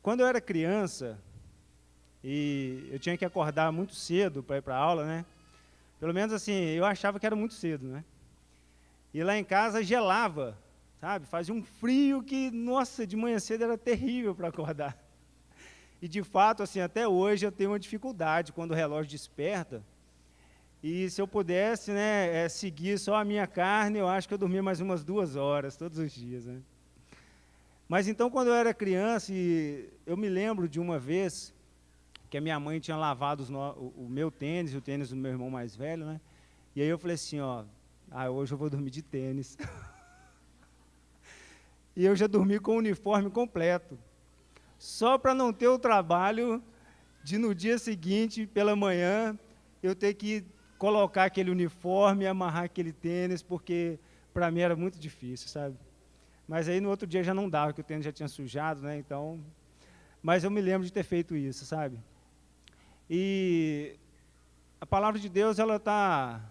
Quando eu era criança, e eu tinha que acordar muito cedo para ir para a aula, né? Pelo menos assim, eu achava que era muito cedo, né? E lá em casa gelava, sabe? Fazia um frio que, nossa, de manhã cedo era terrível para acordar. E, de fato, assim, até hoje eu tenho uma dificuldade quando o relógio desperta. E se eu pudesse, né, seguir só a minha carne, eu acho que eu dormia mais umas 2 horas, todos os dias, né? Mas, então, quando eu era criança, eu me lembro de uma vez que a minha mãe tinha lavado o meu tênis e o tênis do meu irmão mais velho, né? E aí eu falei assim, hoje eu vou dormir de tênis. E eu já dormi com o uniforme completo, só para não ter o trabalho de, no dia seguinte, pela manhã, eu ter que colocar aquele uniforme, amarrar aquele tênis, porque para mim era muito difícil, sabe? Mas aí no outro dia já não dava, porque o tênis já tinha sujado, né? Então, mas eu me lembro de ter feito isso, sabe? E a palavra de Deus, ela está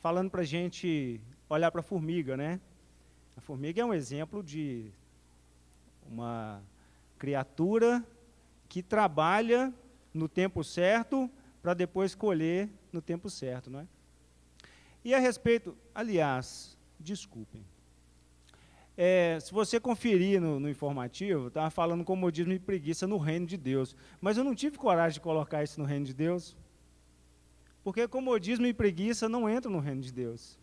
falando para a gente olhar para a formiga, né? A formiga é um exemplo de uma criatura que trabalha no tempo certo para depois colher no tempo certo, não é? E a respeito, aliás, desculpem, se você conferir no informativo, estava falando comodismo e preguiça no reino de Deus, mas eu não tive coragem de colocar isso no reino de Deus, porque comodismo e preguiça não entram no reino de Deus,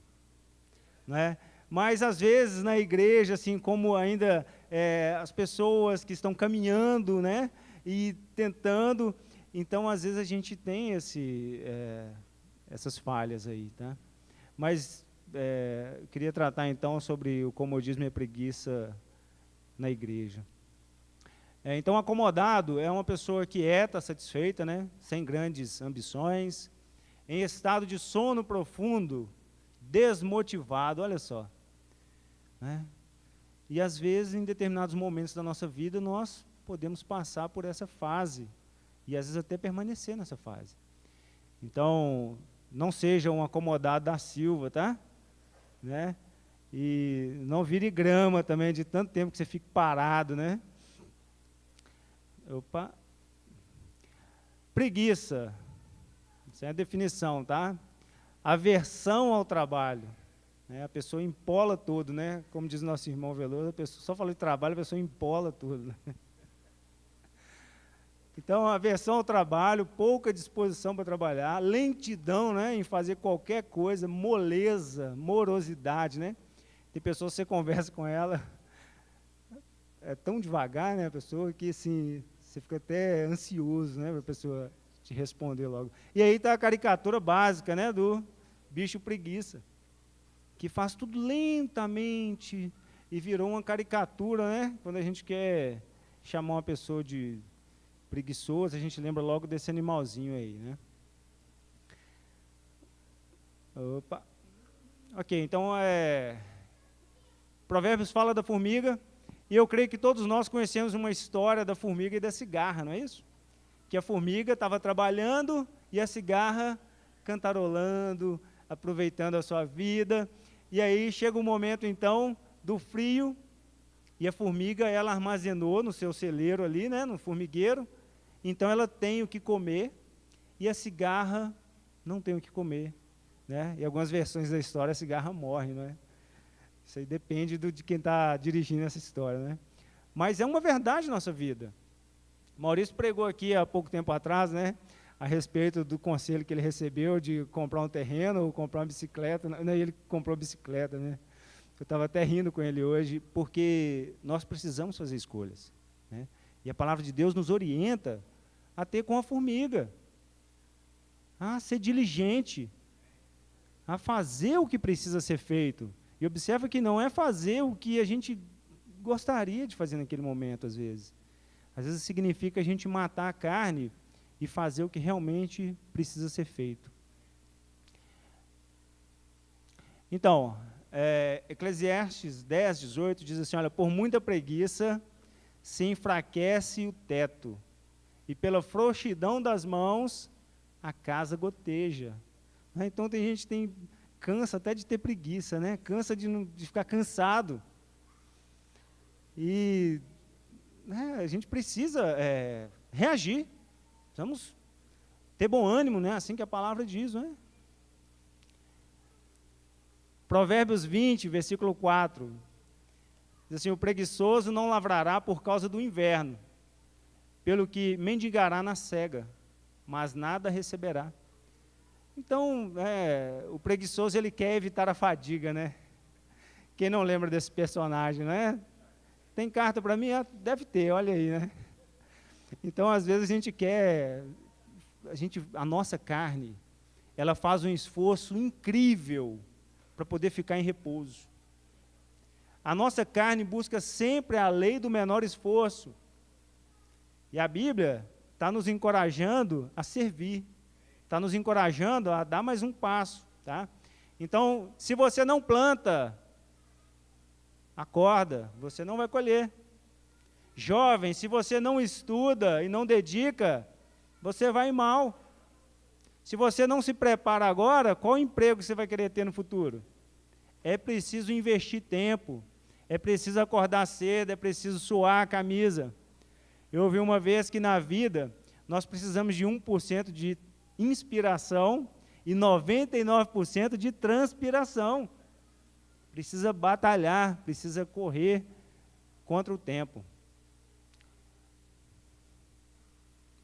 não é? Mas, às vezes, na igreja, assim, como ainda as pessoas que estão caminhando, né, e tentando, então, às vezes, a gente tem essas falhas aí, tá? Mas eu queria tratar, então, sobre o comodismo e a preguiça na igreja. Então, acomodado é uma pessoa que está satisfeita, né, sem grandes ambições, em estado de sono profundo, desmotivado, olha só. Né? E, às vezes, em determinados momentos da nossa vida, nós podemos passar por essa fase, e, às vezes, até permanecer nessa fase. Então, não seja um acomodado da Silva, tá? Né? E não vire grama também, de tanto tempo que você fica parado, né? Opa. Preguiça. Essa é a definição, tá? Aversão ao trabalho. A pessoa empola tudo, né? Como diz nosso irmão Veloso, a pessoa, só falando de trabalho, a pessoa empola tudo. Né? Então, aversão ao trabalho, pouca disposição para trabalhar, lentidão, né, em fazer qualquer coisa, moleza, morosidade, né? Tem pessoas que você conversa com ela, é tão devagar, né, a pessoa, que assim, você fica até ansioso, né, para a pessoa te responder logo. E aí está a caricatura básica, né, do bicho preguiça, que faz tudo lentamente e virou uma caricatura, né? Quando a gente quer chamar uma pessoa de preguiçoso, a gente lembra logo desse animalzinho aí, né? Opa. Ok, então Provérbios fala da formiga, e eu creio que todos nós conhecemos uma história da formiga e da cigarra, não é isso? Que a formiga estava trabalhando e a cigarra cantarolando, aproveitando a sua vida. E aí chega o momento, então, do frio, e a formiga, ela armazenou no seu celeiro ali, né, no formigueiro, então ela tem o que comer, e a cigarra não tem o que comer. Né? Em algumas versões da história, a cigarra morre. Não é? Isso aí depende de quem está dirigindo essa história. Né? Mas é uma verdade na nossa vida. Maurício pregou aqui há pouco tempo atrás, né, a respeito do conselho que ele recebeu de comprar um terreno ou comprar uma bicicleta. Não, ele comprou bicicleta, né? Eu estava até rindo com ele hoje, porque nós precisamos fazer escolhas. Né? E a palavra de Deus nos orienta a ter com a formiga, a ser diligente, a fazer o que precisa ser feito. E observa que não é fazer o que a gente gostaria de fazer naquele momento, às vezes. Às vezes significa a gente matar a carne e fazer o que realmente precisa ser feito. Então, Eclesiastes 10, 18 diz assim, olha, por muita preguiça se enfraquece o teto, e pela frouxidão das mãos a casa goteja. Então tem gente que cansa até de ter preguiça, né? Cansa de ficar cansado. E a gente precisa reagir, precisamos ter bom ânimo, né? Assim que a palavra diz, não é? Provérbios 20, versículo 4, diz assim: o preguiçoso não lavrará por causa do inverno, pelo que mendigará na cega, mas nada receberá. Então, o preguiçoso, ele quer evitar a fadiga, né? Quem não lembra desse personagem, né? Tem carta para mim? Ah, deve ter, olha aí, né? Então, às vezes, a gente quer... A nossa carne, ela faz um esforço incrível para poder ficar em repouso. A nossa carne busca sempre a lei do menor esforço. E a Bíblia está nos encorajando a servir, está nos encorajando a dar mais um passo, tá? Então, se você não planta, acorda, você não vai colher. Jovem, se você não estuda e não dedica, você vai mal. Se você não se prepara agora, qual emprego você vai querer ter no futuro? É preciso investir tempo, é preciso acordar cedo, é preciso suar a camisa. Eu ouvi uma vez que na vida nós precisamos de 1% de inspiração e 99% de transpiração. Precisa batalhar, precisa correr contra o tempo.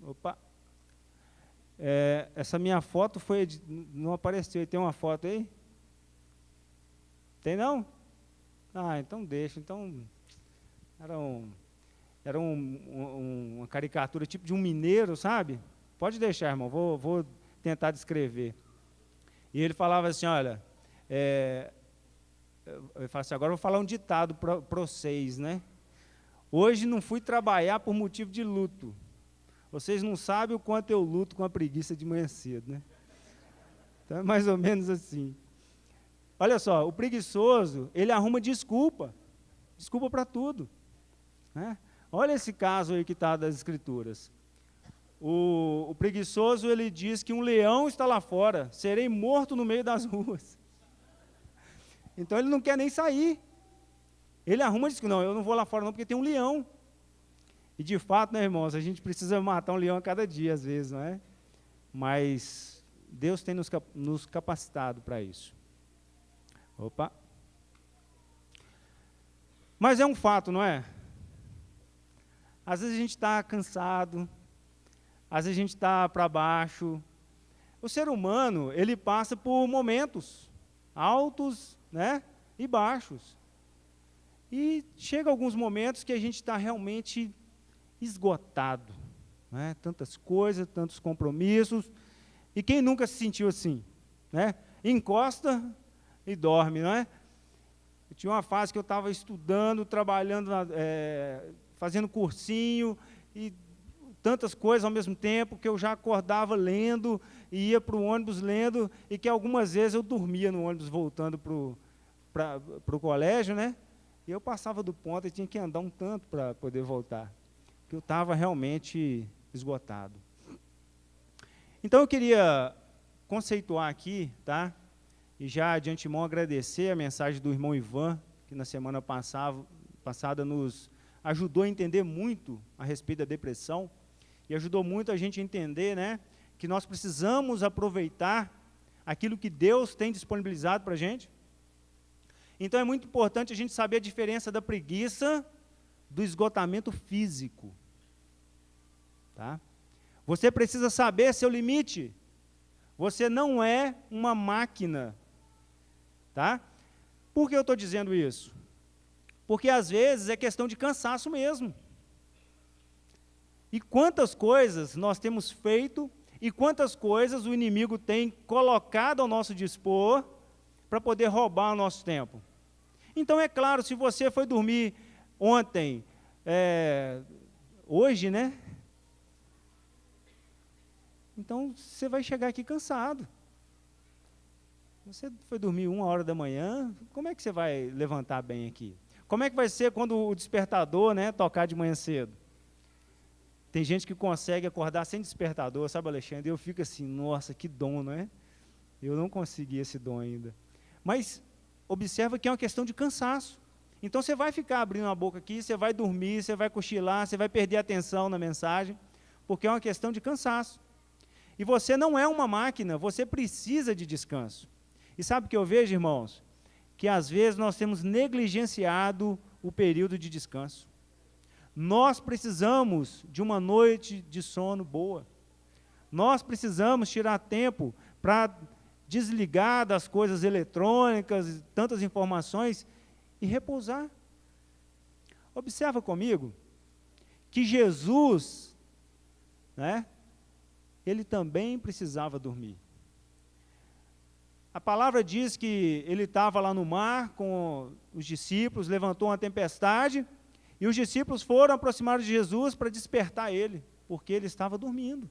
Opa! Essa minha foto não apareceu. Tem uma foto aí? Tem não? Ah, então deixa. Então, era uma caricatura tipo de um mineiro, sabe? Pode deixar, irmão, vou tentar descrever. E ele falava assim, olha, eu falo assim, agora eu vou falar um ditado para vocês, né? Hoje não fui trabalhar por motivo de luto. Vocês não sabem o quanto eu luto com a preguiça de manhã cedo, né? Então é mais ou menos assim. Olha só, o preguiçoso, ele arruma desculpa para tudo, né? Olha esse caso aí que está das Escrituras. O preguiçoso, ele diz que um leão está lá fora, serei morto no meio das ruas. Então ele não quer nem sair. Ele arruma e diz que não, eu não vou lá fora não, porque tem um leão. E de fato, né, irmãos, a gente precisa matar um leão a cada dia, às vezes, não é? Mas Deus tem nos capacitado para isso. Opa! Mas é um fato, não é? Às vezes a gente está cansado, às vezes a gente está para baixo. O ser humano, ele passa por momentos altos, né, e baixos. E chega alguns momentos que a gente está realmente esgotado, né? Tantas coisas, tantos compromissos. E quem nunca se sentiu assim, né? Encosta e dorme, não é? Eu tinha uma fase que eu estava estudando, trabalhando, fazendo cursinho, e tantas coisas ao mesmo tempo, que eu já acordava lendo, e ia para o ônibus lendo, e que algumas vezes eu dormia no ônibus voltando para o colégio, né? E eu passava do ponto e tinha que andar um tanto para poder voltar, porque eu estava realmente esgotado. Então eu queria conceituar aqui, tá? E já de antemão agradecer a mensagem do irmão Ivan, que na semana passada nos ajudou a entender muito a respeito da depressão, e ajudou muito a gente a entender, né, que nós precisamos aproveitar aquilo que Deus tem disponibilizado para a gente. Então é muito importante a gente saber a diferença da preguiça do esgotamento físico. Tá? Você precisa saber seu limite. Você não é uma máquina. Tá? Por que eu estou dizendo isso? Porque às vezes é questão de cansaço mesmo. E quantas coisas nós temos feito e quantas coisas o inimigo tem colocado ao nosso dispor para poder roubar o nosso tempo. Então é claro, se você foi dormir ontem, hoje, né? Então você vai chegar aqui cansado. Você foi dormir 1h da manhã, como é que você vai levantar bem aqui? Como é que vai ser quando o despertador, né, tocar de manhã cedo? Tem gente que consegue acordar sem despertador, sabe, Alexandre? Eu fico assim, nossa, que dom, não é? Eu não consegui esse dom ainda. Mas observa que é uma questão de cansaço. Então você vai ficar abrindo a boca aqui, você vai dormir, você vai cochilar, você vai perder a atenção na mensagem, porque é uma questão de cansaço. E você não é uma máquina, você precisa de descanso. E sabe o que eu vejo, irmãos? Que às vezes nós temos negligenciado o período de descanso. Nós precisamos de uma noite de sono boa. Nós precisamos tirar tempo para desligar das coisas eletrônicas, tantas informações, e repousar. Observa comigo que Jesus, né, ele também precisava dormir. A palavra diz que ele estava lá no mar com os discípulos, levantou uma tempestade, e os discípulos foram aproximar de Jesus para despertar ele, porque ele estava dormindo.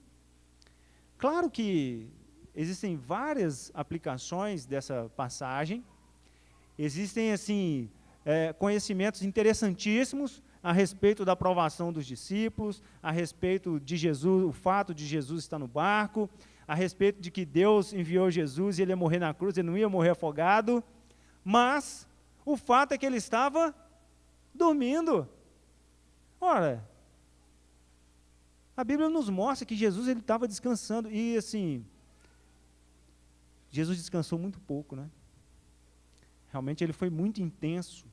Claro que existem várias aplicações dessa passagem, existem assim, conhecimentos interessantíssimos a respeito da provação dos discípulos, a respeito de Jesus, o fato de Jesus estar no barco, a respeito de que Deus enviou Jesus e ele ia morrer na cruz, ele não ia morrer afogado, mas o fato é que ele estava dormindo. Ora, a Bíblia nos mostra que Jesus ele estava descansando, e assim, Jesus descansou muito pouco, né? Realmente ele foi muito intenso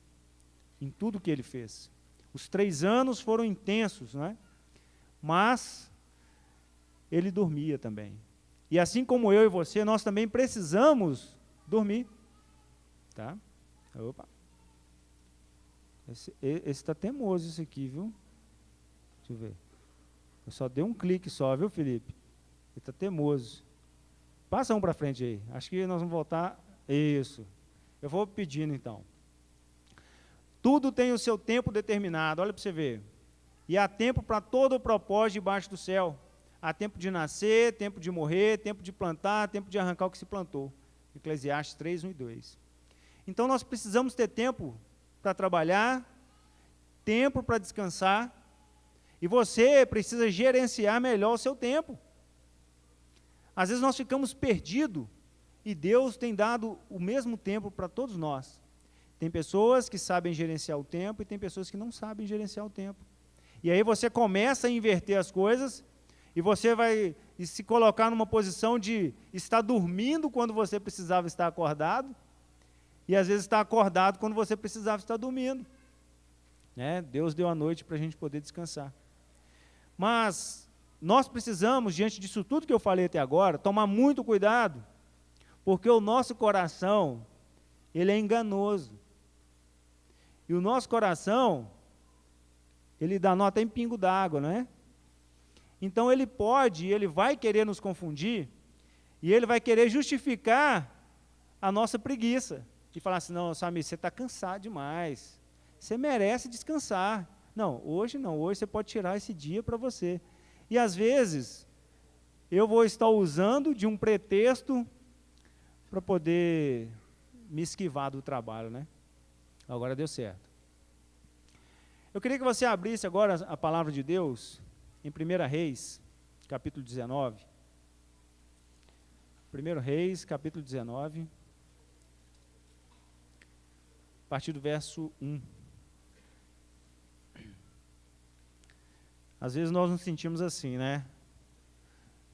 em tudo que ele fez. Os 3 anos foram intensos, né? Mas ele dormia também. E assim como eu e você, nós também precisamos dormir. Tá? Opa. Esse está teimoso, esse aqui, viu? Deixa eu ver. Eu só dei um clique só, viu, Felipe? Ele está teimoso. Passa um para frente aí. Acho que nós vamos voltar. Isso. Eu vou pedindo, então. Tudo tem o seu tempo determinado, olha para você ver. E há tempo para todo o propósito debaixo do céu. Há tempo de nascer, tempo de morrer, tempo de plantar, tempo de arrancar o que se plantou. Eclesiastes 3, 1 e 2. Então nós precisamos ter tempo para trabalhar, tempo para descansar, e você precisa gerenciar melhor o seu tempo. Às vezes nós ficamos perdidos, e Deus tem dado o mesmo tempo para todos nós. Tem pessoas que sabem gerenciar o tempo, e tem pessoas que não sabem gerenciar o tempo. E aí você começa a inverter as coisas, e você vai se colocar numa posição de estar dormindo quando você precisava estar acordado, e às vezes estar acordado quando você precisava estar dormindo. Né? Deus deu a noite para a gente poder descansar. Mas nós precisamos, diante disso tudo que eu falei até agora, tomar muito cuidado, porque o nosso coração, ele é enganoso. E o nosso coração, ele dá nota em pingo d'água, não é? Então ele vai querer nos confundir, e ele vai querer justificar a nossa preguiça. E falar assim, não, Samir, você está cansado demais, você merece descansar. Não, hoje você pode tirar esse dia para você. E às vezes, eu vou estar usando de um pretexto para poder me esquivar do trabalho, né? Agora deu certo. Eu queria que você abrisse agora a palavra de Deus em 1 Reis, capítulo 19. 1 Reis, capítulo 19, a partir do verso 1. Às vezes nós nos sentimos assim, né?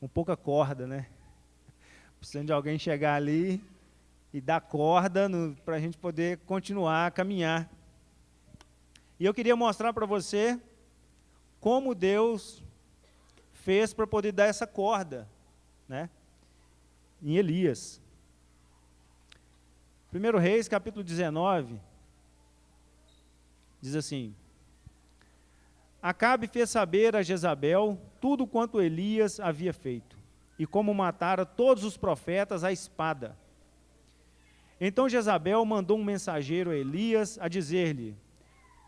Com pouca corda, né? Precisando de alguém chegar ali e dar corda para a gente poder continuar a caminhar. E eu queria mostrar para você como Deus fez para poder dar essa corda, né? Em Elias. 1 Reis, capítulo 19, diz assim: Acabe fez saber a Jezabel tudo quanto Elias havia feito, e como matara todos os profetas à espada. Então Jezabel mandou um mensageiro a Elias a dizer-lhe: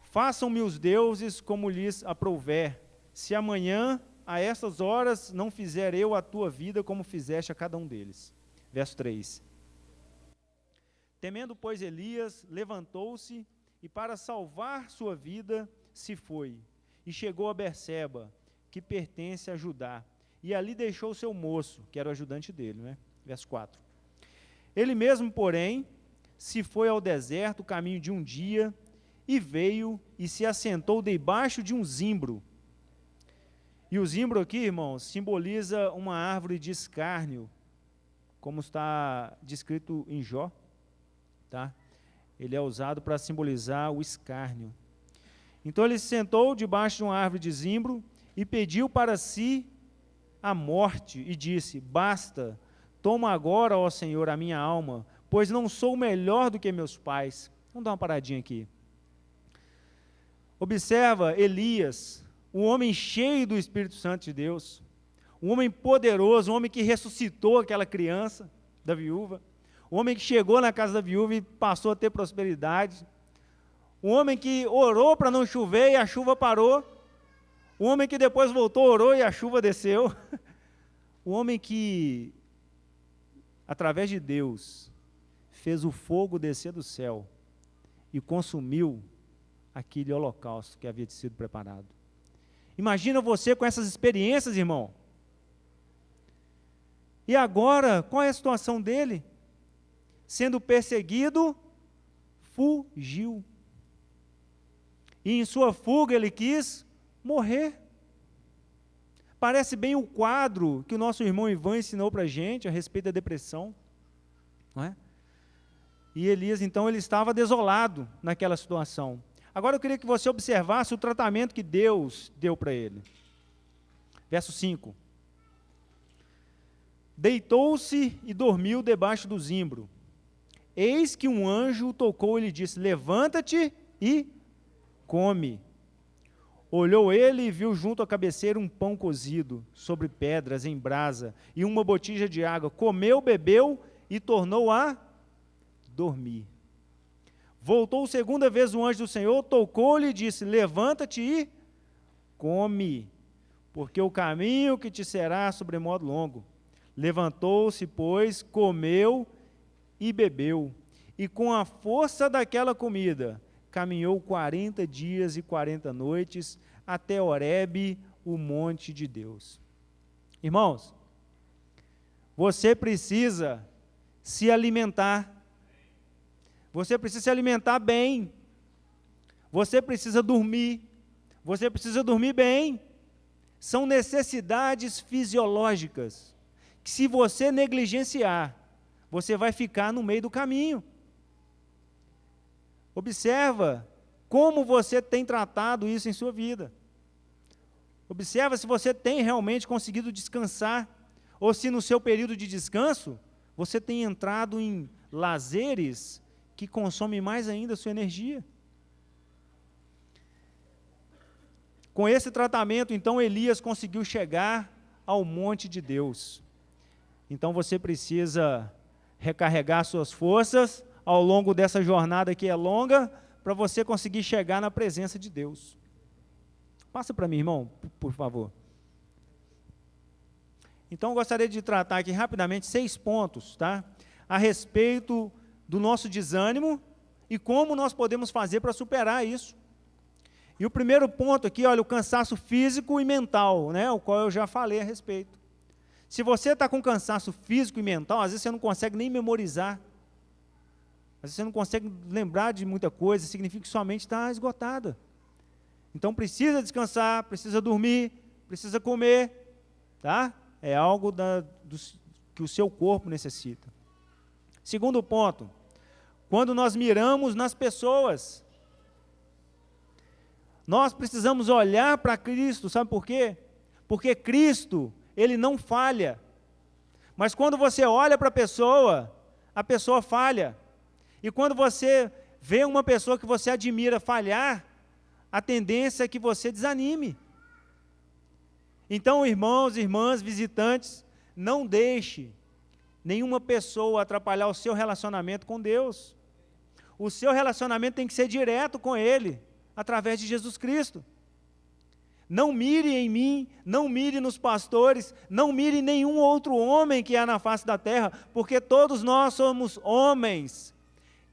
Façam-me os deuses como lhes aprouver, se amanhã, a estas horas, não fizer eu a tua vida como fizeste a cada um deles. Verso 3. Temendo, pois, Elias, levantou-se e, para salvar sua vida, se foi, e chegou a Berseba, que pertence a Judá, e ali deixou seu moço, que era o ajudante dele, né? Verso 4. Ele mesmo, porém, se foi ao deserto, o caminho de um dia, e veio e se assentou debaixo de um zimbro. E o zimbro aqui, irmãos, simboliza uma árvore de escárnio, como está descrito em Jó, tá? Ele é usado para simbolizar o escárnio. Então ele se sentou debaixo de uma árvore de zimbro e pediu para si a morte e disse: basta, toma agora, ó Senhor, a minha alma, pois não sou melhor do que meus pais. Vamos dar uma paradinha aqui. Observa Elias, um homem cheio do Espírito Santo de Deus, um homem poderoso, um homem que ressuscitou aquela criança da viúva, um homem que chegou na casa da viúva e passou a ter prosperidade, um homem que orou para não chover e a chuva parou, um homem que depois voltou, orou e a chuva desceu, um homem que, através de Deus, fez o fogo descer do céu e consumiu aquele holocausto que havia sido preparado. Imagina você com essas experiências, irmão. E agora, qual é a situação dele? Sendo perseguido, fugiu. E em sua fuga ele quis morrer. Parece bem o quadro que o nosso irmão Ivan ensinou para a gente a respeito da depressão, não é? E Elias, então, ele estava desolado naquela situação. Agora eu queria que você observasse o tratamento que Deus deu para ele. Verso 5. Deitou-se e dormiu debaixo do zimbro. Eis que um anjo o tocou e lhe disse: levanta-te e come. Olhou ele e viu junto à cabeceira um pão cozido, sobre pedras, em brasa, e uma botija de água. Comeu, bebeu e tornou a dormir. Voltou segunda vez o anjo do Senhor, tocou-lhe e disse: levanta-te e come, porque o caminho que te será sobremodo longo. Levantou-se, pois, comeu e bebeu, e com a força daquela comida, caminhou 40 dias e 40 noites, até Horebe, o monte de Deus. Irmãos, você precisa se alimentar. Você precisa se alimentar bem. Você precisa dormir. Você precisa dormir bem. São necessidades fisiológicas que, se você negligenciar, você vai ficar no meio do caminho. Observa como você tem tratado isso em sua vida. Observa se você tem realmente conseguido descansar, ou se no seu período de descanso, você tem entrado em lazeres que consomem mais ainda a sua energia. Com esse tratamento, então, Elias conseguiu chegar ao monte de Deus. Então, você precisa recarregar suas forças ao longo dessa jornada que é longa, para você conseguir chegar na presença de Deus. Passa para mim, irmão, por favor. Então, eu gostaria de tratar aqui rapidamente 6 pontos, tá? A respeito do nosso desânimo e como nós podemos fazer para superar isso. E o primeiro ponto aqui, olha, o cansaço físico e mental, né, o qual eu já falei a respeito. Se você está com cansaço físico e mental, às vezes você não consegue nem memorizar, às vezes você não consegue lembrar de muita coisa, significa que sua mente está esgotada. Então precisa descansar, precisa dormir, precisa comer, tá? É algo que o seu corpo necessita. Segundo ponto, quando nós miramos nas pessoas, nós precisamos olhar para Cristo, sabe por quê? Porque Cristo, Ele não falha. Mas quando você olha para a pessoa falha. E quando você vê uma pessoa que você admira falhar, a tendência é que você desanime. Então, irmãos, irmãs, visitantes, não deixe nenhuma pessoa atrapalhar o seu relacionamento com Deus. O seu relacionamento tem que ser direto com Ele, através de Jesus Cristo. Não mire em mim, não mire nos pastores, não mire em nenhum outro homem que há na face da terra, porque todos nós somos homens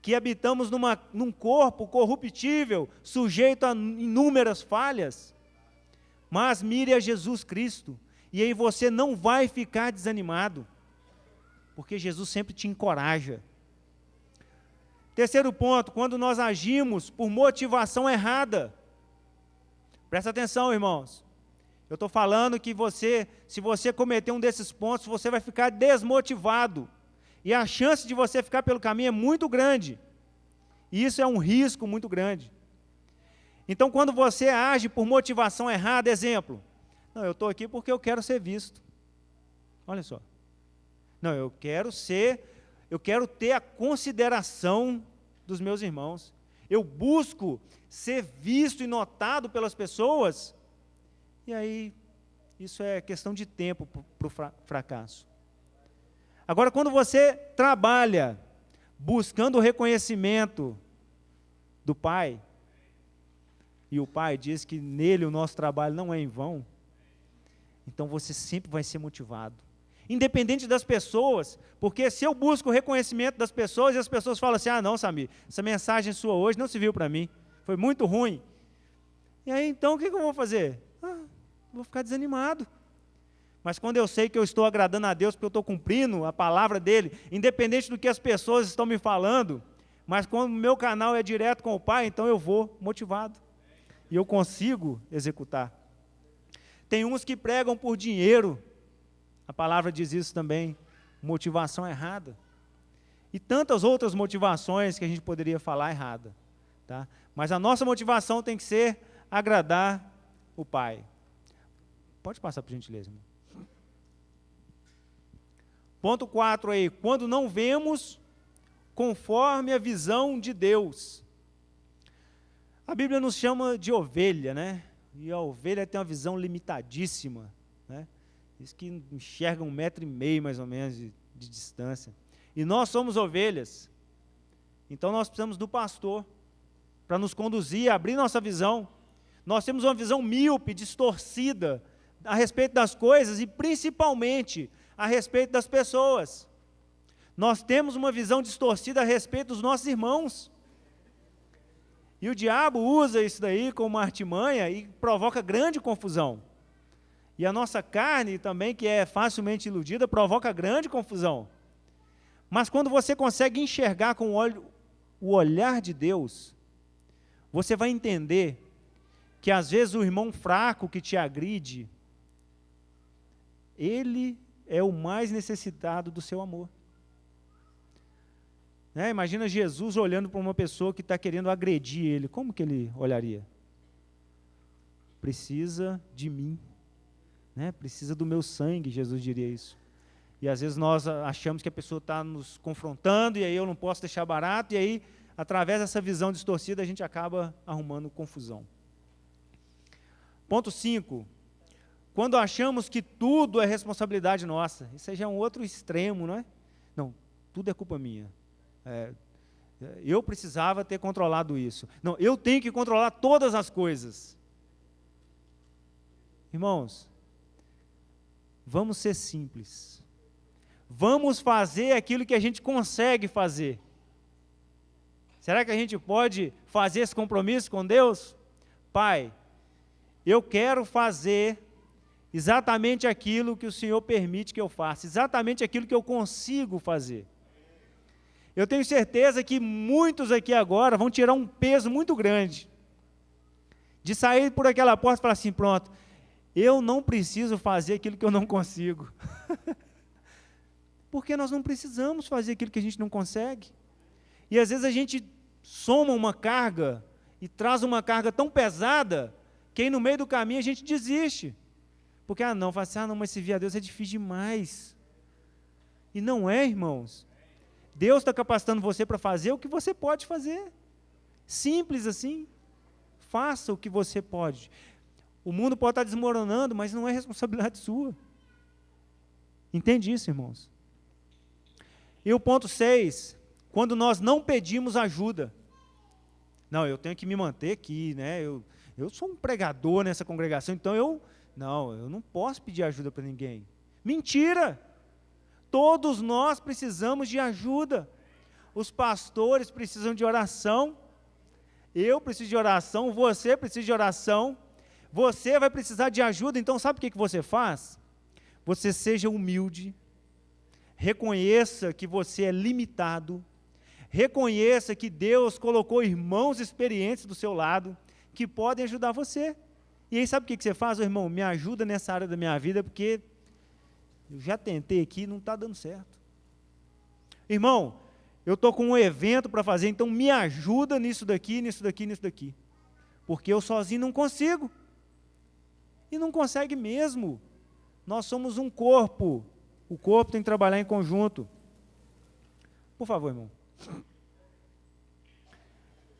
que habitamos num corpo corruptível, sujeito a inúmeras falhas. Mas mire a Jesus Cristo, e aí você não vai ficar desanimado, porque Jesus sempre te encoraja. Terceiro ponto, quando nós agimos por motivação errada. Presta atenção, irmãos. Eu estou falando que se você cometer um desses pontos, você vai ficar desmotivado. E a chance de você ficar pelo caminho é muito grande. E isso é um risco muito grande. Então, quando você age por motivação errada, exemplo, não, eu estou aqui porque eu quero ser visto. Olha só. Não, eu quero ter a consideração dos meus irmãos. Eu busco ser visto e notado pelas pessoas. E aí, isso é questão de tempo para o fracasso. Agora, quando você trabalha buscando o reconhecimento do Pai, e o Pai diz que nele o nosso trabalho não é em vão, então você sempre vai ser motivado. Independente das pessoas, porque se eu busco o reconhecimento das pessoas, e as pessoas falam assim, não, Samir, essa mensagem sua hoje não serviu para mim, foi muito ruim. E aí, então, o que eu vou fazer? Vou ficar desanimado. Mas quando eu sei que eu estou agradando a Deus, porque eu estou cumprindo a palavra dEle, independente do que as pessoas estão me falando, mas quando o meu canal é direto com o Pai, então eu vou motivado. E eu consigo executar. Tem uns que pregam por dinheiro, a palavra diz isso também, motivação errada. E tantas outras motivações que a gente poderia falar errada. Tá? Mas a nossa motivação tem que ser agradar o Pai. Pode passar, por gentileza, irmão. Ponto 4 aí, quando não vemos conforme a visão de Deus. A Bíblia nos chama de ovelha, né? E a ovelha tem uma visão limitadíssima, né? Diz que enxerga 1,5 metro mais ou menos de distância. E nós somos ovelhas. Então nós precisamos do pastor para nos conduzir, abrir nossa visão. Nós temos uma visão míope, distorcida a respeito das coisas e principalmente a respeito das pessoas. Nós temos uma visão distorcida a respeito dos nossos irmãos. E o diabo usa isso daí como uma artimanha e provoca grande confusão. E a nossa carne também, que é facilmente iludida, provoca grande confusão. Mas quando você consegue enxergar com o olhar de Deus, você vai entender que às vezes o irmão fraco que te agride, ele é o mais necessitado do seu amor. Né? Imagina Jesus olhando para uma pessoa que está querendo agredir ele, como que ele olharia? Precisa de mim, né? Precisa do meu sangue, Jesus diria isso. E às vezes nós achamos que a pessoa está nos confrontando, e aí eu não posso deixar barato, e aí, através dessa visão distorcida, a gente acaba arrumando confusão. Ponto 5. Quando achamos que tudo é responsabilidade nossa, isso aí já é um outro extremo, não é? Não, tudo é culpa minha. Eu precisava ter controlado isso. Não, eu tenho que controlar todas as coisas. Irmãos, vamos ser simples. Vamos fazer aquilo que a gente consegue fazer. Será que a gente pode fazer esse compromisso com Deus? Pai, eu quero fazer exatamente aquilo que o Senhor permite que eu faça, exatamente aquilo que eu consigo fazer. Eu tenho certeza que muitos aqui agora vão tirar um peso muito grande, de sair por aquela porta e falar assim, pronto, eu não preciso fazer aquilo que eu não consigo. Porque nós não precisamos fazer aquilo que a gente não consegue. E às vezes a gente soma uma carga, e traz uma carga tão pesada, que aí no meio do caminho a gente desiste. Porque, fala assim, não, mas servir a Deus é difícil demais. E não é, irmãos. Deus está capacitando você para fazer o que você pode fazer. Simples assim. Faça o que você pode. O mundo pode estar desmoronando, mas não é responsabilidade sua. Entende isso, irmãos? E o ponto 6, quando nós não pedimos ajuda. Não, eu tenho que me manter aqui, né? Eu sou um pregador nessa congregação, então eu não posso pedir ajuda para ninguém. Mentira! Todos nós precisamos de ajuda. Os pastores precisam de oração. Eu preciso de oração. Você precisa de oração. Você vai precisar de ajuda. Então, sabe o que você faz? Você seja humilde. Reconheça que você é limitado. Reconheça que Deus colocou irmãos experientes do seu lado, que podem ajudar você. E aí sabe o que você faz? Ô, irmão, me ajuda nessa área da minha vida, porque eu já tentei aqui e não está dando certo. Irmão, eu estou com um evento para fazer, então me ajuda nisso daqui, nisso daqui, nisso daqui. Porque eu sozinho não consigo. E não consegue mesmo. Nós somos um corpo. O corpo tem que trabalhar em conjunto. Por favor, irmão.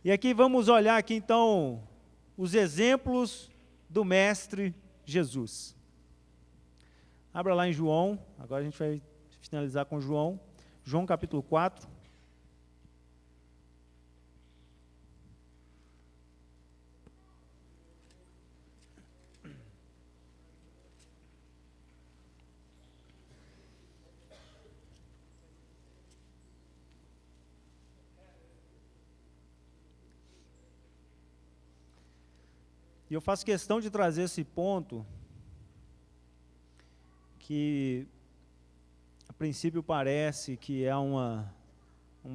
E aqui vamos olhar aqui então os exemplos do Mestre Jesus. Abra lá em João, agora a gente vai finalizar com João. João capítulo 4. E eu faço questão de trazer esse ponto, que a princípio parece que é uma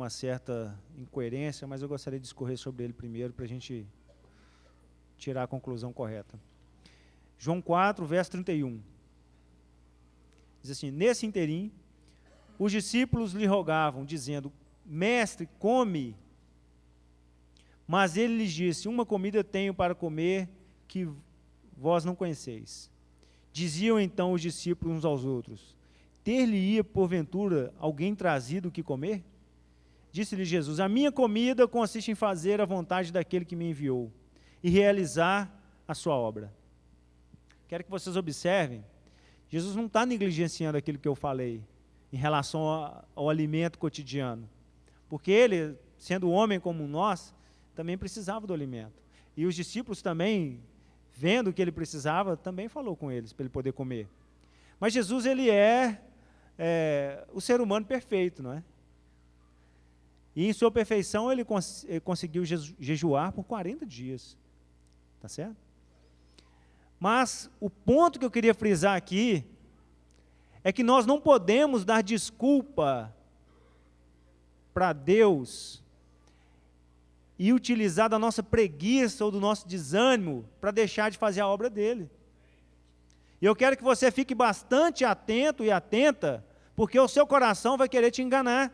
certa incoerência, mas eu gostaria de discorrer sobre ele primeiro, para a gente tirar a conclusão correta. João 4, verso 31. Diz assim: nesse interim, os discípulos lhe rogavam, dizendo: Mestre, come. Mas ele lhes disse: uma comida tenho para comer, que vós não conheceis. Diziam então os discípulos uns aos outros: ter-lhe-ia porventura alguém trazido o que comer? Disse-lhe Jesus: a minha comida consiste em fazer a vontade daquele que me enviou e realizar a sua obra. Quero que vocês observem, Jesus não está negligenciando aquilo que eu falei em relação ao alimento cotidiano, porque ele, sendo homem como nós, também precisava do alimento. E os discípulos também, vendo que ele precisava, também falou com eles, para ele poder comer. Mas Jesus, ele é o ser humano perfeito, não é? E em sua perfeição, ele conseguiu jejuar por 40 dias. Tá certo? Mas o ponto que eu queria frisar aqui é que nós não podemos dar desculpa para Deus e utilizar da nossa preguiça ou do nosso desânimo para deixar de fazer a obra dele. E eu quero que você fique bastante atento e atenta, porque o seu coração vai querer te enganar.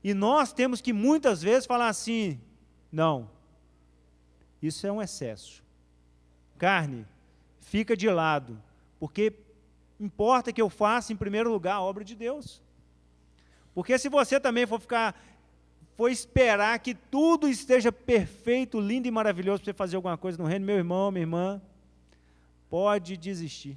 E nós temos que muitas vezes falar assim: não, isso é um excesso. Carne, fica de lado, porque importa que eu faça em primeiro lugar a obra de Deus. Porque se você também for esperar que tudo esteja perfeito, lindo e maravilhoso para você fazer alguma coisa no reino, meu irmão, minha irmã, pode desistir,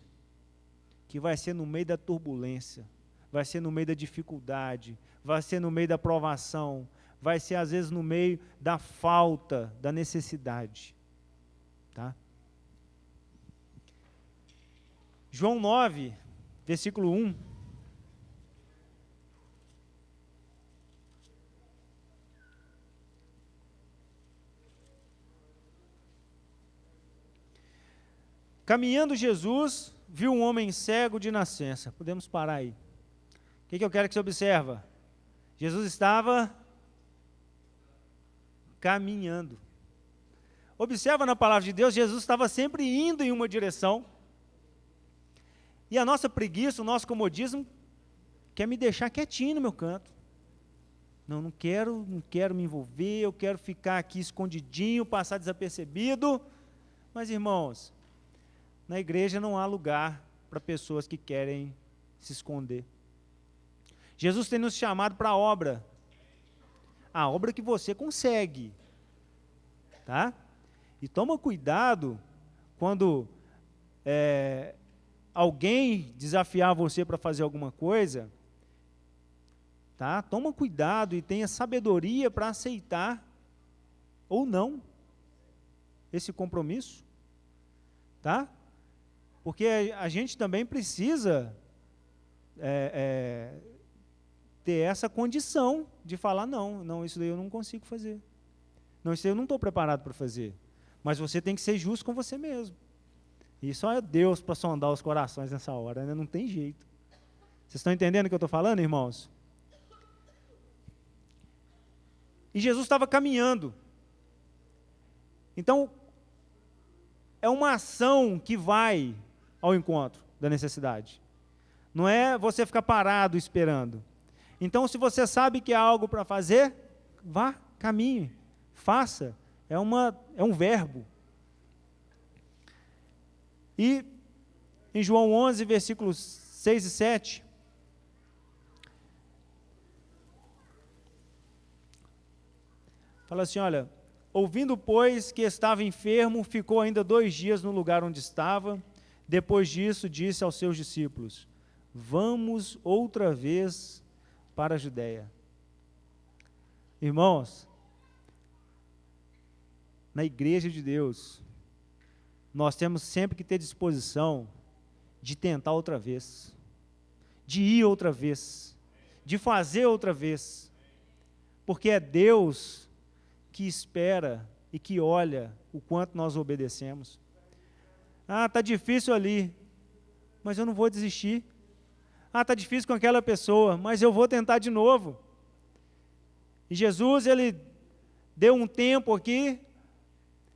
que vai ser no meio da turbulência, vai ser no meio da dificuldade, vai ser no meio da provação, vai ser às vezes no meio da falta, da necessidade. Tá? João 9, versículo 1. Caminhando Jesus, viu um homem cego de nascença. Podemos parar aí. O que eu quero que você observe? Jesus estava caminhando. Observa na palavra de Deus, Jesus estava sempre indo em uma direção. E a nossa preguiça, o nosso comodismo, quer me deixar quietinho no meu canto. Não quero me envolver, eu quero ficar aqui escondidinho, passar desapercebido. Mas, irmãos, na igreja não há lugar para pessoas que querem se esconder. Jesus tem nos chamado para a obra que você consegue, tá? E toma cuidado quando alguém desafiar você para fazer alguma coisa, tá? Toma cuidado e tenha sabedoria para aceitar ou não esse compromisso, tá? Porque a gente também precisa ter essa condição de falar: não, isso daí eu não consigo fazer. Não, isso daí eu não estou preparado para fazer. Mas você tem que ser justo com você mesmo. E só é Deus para sondar os corações nessa hora, né? Não tem jeito. Vocês estão entendendo o que eu estou falando, irmãos? E Jesus estava caminhando. Então, é uma ação que vai ao encontro da necessidade. Não é você ficar parado esperando. Então, se você sabe que há algo para fazer, vá, caminhe, faça. É um verbo. E em João 11, versículos 6 e 7, fala assim, olha, ouvindo, pois, que estava enfermo, ficou ainda 2 dias no lugar onde estava. Depois disso, disse aos seus discípulos, vamos outra vez para a Judéia. Irmãos, na igreja de Deus, nós temos sempre que ter disposição de tentar outra vez, de ir outra vez, de fazer outra vez, porque é Deus que espera e que olha o quanto nós obedecemos. Ah, está difícil ali, mas eu não vou desistir. Ah, está difícil com aquela pessoa, mas eu vou tentar de novo. E Jesus, ele deu um tempo aqui,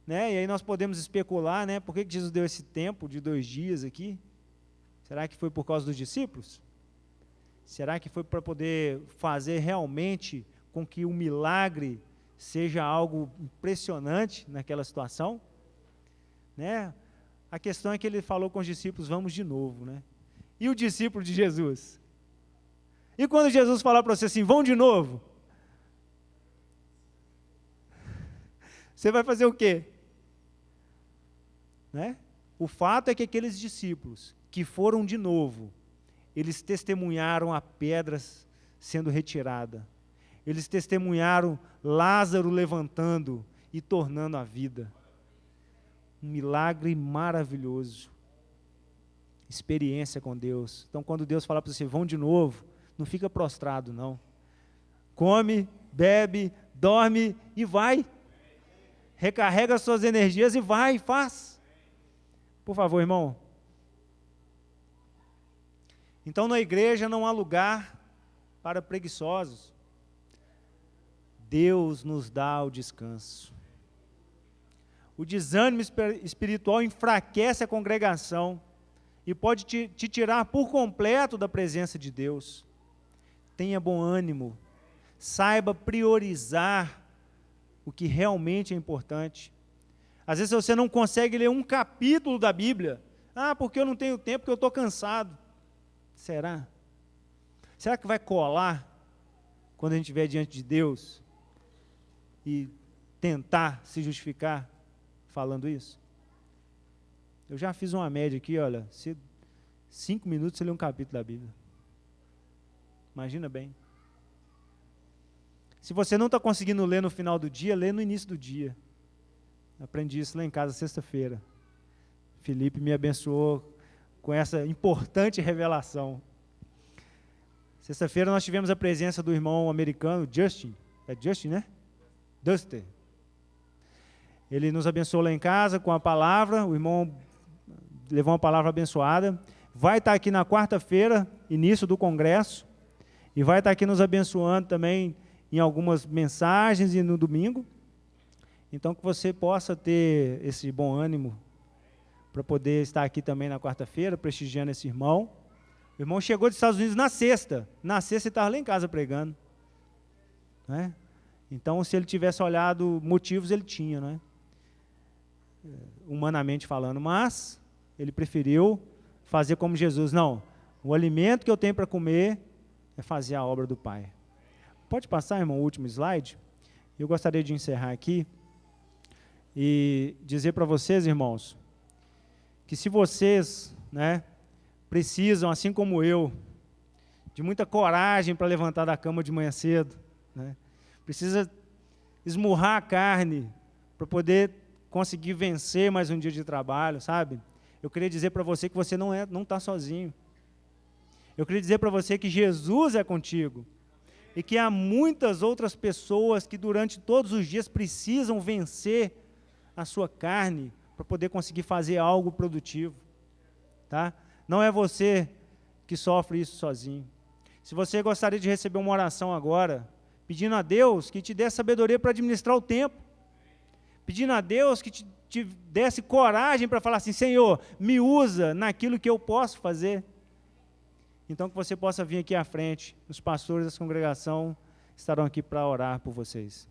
né? E aí nós podemos especular, né? Por que Jesus deu esse tempo de 2 dias aqui? Será que foi por causa dos discípulos? Será que foi para poder fazer realmente com que o milagre seja algo impressionante naquela situação? Né? A questão é que ele falou com os discípulos, vamos de novo, né? E o discípulo de Jesus? E quando Jesus falar para você assim, vão de novo? Você vai fazer o quê? Né? O fato é que aqueles discípulos que foram de novo, eles testemunharam a pedra sendo retirada. Eles testemunharam Lázaro levantando e tornando a vida. Um milagre maravilhoso. Experiência com Deus. Então, quando Deus fala para você, vão de novo, não fica prostrado, não. Come, bebe, dorme e vai. Recarrega suas energias e vai, faz. Por favor, irmão. Então, na igreja não há lugar para preguiçosos. Deus nos dá o descanso. O desânimo espiritual enfraquece a congregação e pode te tirar por completo da presença de Deus. Tenha bom ânimo, saiba priorizar o que realmente é importante. Às vezes você não consegue ler um capítulo da Bíblia. Ah, porque eu não tenho tempo, porque eu estou cansado. Será? Será que vai colar quando a gente estiver diante de Deus e tentar se justificar falando isso? Eu já fiz uma média aqui, olha, 5 minutos você lê um capítulo da Bíblia. Imagina bem. Se você não está conseguindo ler no final do dia, lê no início do dia. Aprendi isso lá em casa sexta-feira. Felipe me abençoou com essa importante revelação. Sexta-feira nós tivemos a presença do irmão americano, Justin. É Justin, né? Duster. Ele nos abençoou lá em casa com a palavra, o irmão levou uma palavra abençoada. Vai estar aqui na quarta-feira, início do congresso, e vai estar aqui nos abençoando também em algumas mensagens e no domingo. Então, que você possa ter esse bom ânimo para poder estar aqui também na quarta-feira, prestigiando esse irmão. O irmão chegou dos Estados Unidos na sexta. Na sexta ele estava lá em casa pregando. Né? Então, se ele tivesse olhado motivos, ele tinha, né? Humanamente falando. Mas, ele preferiu fazer como Jesus. Não, o alimento que eu tenho para comer é fazer a obra do Pai. Pode passar, irmão, o último slide? Eu gostaria de encerrar aqui e dizer para vocês, irmãos, que se vocês, né, precisam, assim como eu, de muita coragem para levantar da cama de manhã cedo, né, precisa esmurrar a carne para poder conseguir vencer mais um dia de trabalho, sabe? Eu queria dizer para você que você não está sozinho. Eu queria dizer para você que Jesus é contigo. E que há muitas outras pessoas que durante todos os dias precisam vencer a sua carne para poder conseguir fazer algo produtivo. Tá? Não é você que sofre isso sozinho. Se você gostaria de receber uma oração agora, pedindo a Deus que te dê sabedoria para administrar o tempo, pedindo a Deus que te desse coragem para falar assim, Senhor, me usa naquilo que eu posso fazer. Então, que você possa vir aqui à frente, os pastores da congregação estarão aqui para orar por vocês.